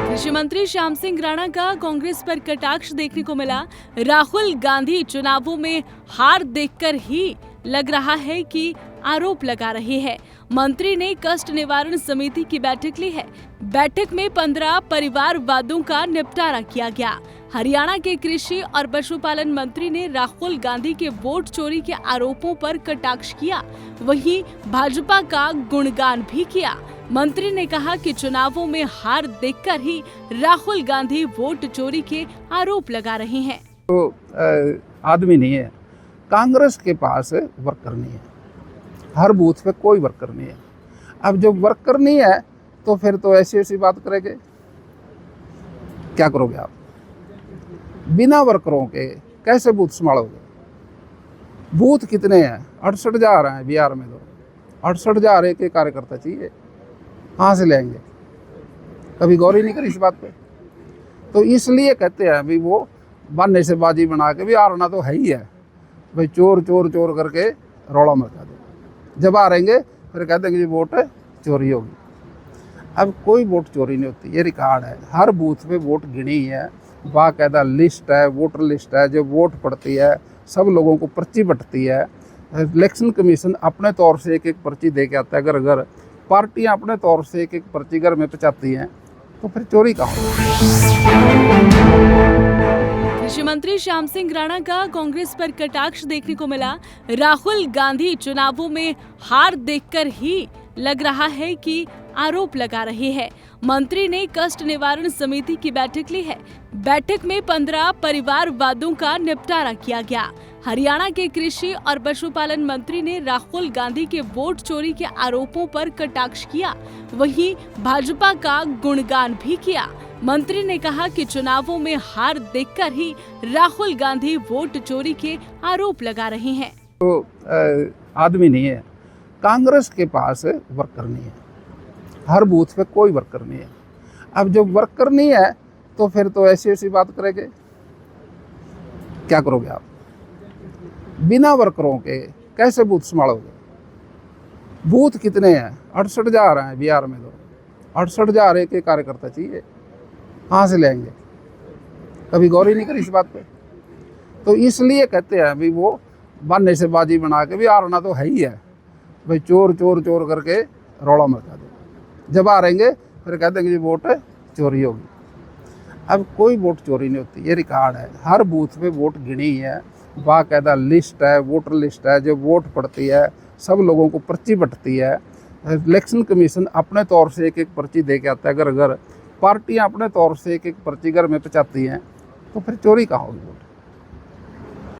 कृषि मंत्री श्याम सिंह राणा का कांग्रेस पर कटाक्ष देखने को मिला। राहुल गांधी चुनावों में हार देखकर ही लग रहा है कि आरोप लगा रहे हैं। मंत्री ने कष्ट निवारण समिति की बैठक ली है। बैठक में 15 परिवार वादों का निपटारा किया गया। हरियाणा के कृषि और पशुपालन मंत्री ने राहुल गांधी के वोट चोरी के आरोपों पर कटाक्ष किया, वहीं भाजपा का गुणगान भी किया। मंत्री ने कहा कि चुनावों में हार देखकर ही राहुल गांधी वोट चोरी के आरोप लगा रहे हैं। तो आदमी नहीं है, कांग्रेस के पास वर्कर नहीं है, हर बूथ पे कोई वर्कर नहीं है। अब जब वर्कर नहीं है तो फिर तो ऐसी ऐसी बात करेंगे, क्या करोगे आप? बिना वर्करों के कैसे बूथ संभालोगे? बूथ कितने हैं? 68,000 हैं बिहार में। तो 68,000 एक कार्यकर्ता चाहिए, कहाँ से लेंगे? कभी गौर ही नहीं करी इस बात पे। तो इसलिए कहते हैं भी वो बहाने से बाजी बना के भी हारना तो है ही है भाई, चोर चोर चोर करके रौला मचा दो। जब हारेंगे फिर कहते हैं कि वोट चोरी होगी। अब कोई वोट चोरी नहीं होती, ये रिकॉर्ड है। हर बूथ पे वोट गिनी है, बाकायदा लिस्ट है, वोटर लिस्ट है। जब वोट पड़ती है सब लोगों को पर्ची बंटती है। इलेक्शन कमीशन अपने तौर से एक एक पर्ची दे के आता है घर घर। पार्टियां अपने तौर से एक एक पर्ची घर में पहुंचाती हैं, तो फिर चोरी कहाँ होगी? कृषि मंत्री श्याम सिंह राणा का कांग्रेस पर कटाक्ष देखने को मिला। राहुल गांधी चुनावों में हार देखकर ही लग रहा है कि आरोप लगा रहे हैं। मंत्री ने कष्ट निवारण समिति की बैठक ली है। बैठक में 15 परिवार वादों का निपटारा किया गया। हरियाणा के कृषि और पशुपालन मंत्री ने राहुल गांधी के वोट चोरी के आरोपों पर कटाक्ष किया, वहीं भाजपा का गुणगान भी किया। मंत्री ने कहा कि चुनावों में हार देखकर ही राहुल गांधी वोट चोरी के आरोप लगा रहे हैं। तो आदमी नहीं है, कांग्रेस के पास वर्कर नहीं है, हर बूथ पे कोई वर्कर नहीं है। अब जब वर्कर नहीं है तो फिर तो ऐसी ऐसी बात करेंगे, क्या करोगे आप? बिना वर्करों के कैसे बूथ संभालोगे? बूथ कितने हैं? 68,000 हैं बिहार में। तो 68,000 एक कार्यकर्ता चाहिए, कहाँ से लेंगे? कभी गौर ही नहीं करी इस बात पे। तो इसलिए कहते हैं भी वो बहाने से बाजी बना के भी हारना तो है ही है भाई, चोर चोर चोर करके रौला मचा दो। जब हारेंगे फिर कहते हैं कि वोट चोरी होगी। अब कोई वोट चोरी नहीं होती, ये रिकॉर्ड है। हर बूथ पे वोट गिनी है, बाकायदा लिस्ट है, वोटर लिस्ट है। जब वोट पड़ती है सब लोगों को पर्ची बंटती है। इलेक्शन कमीशन अपने तौर से एक एक पर्ची दे के आता है घर घर। पार्टियां अपने तौर से एक एक पर्ची घर में पहुंचाती हैं, तो फिर चोरी कहाँ होगी वोट?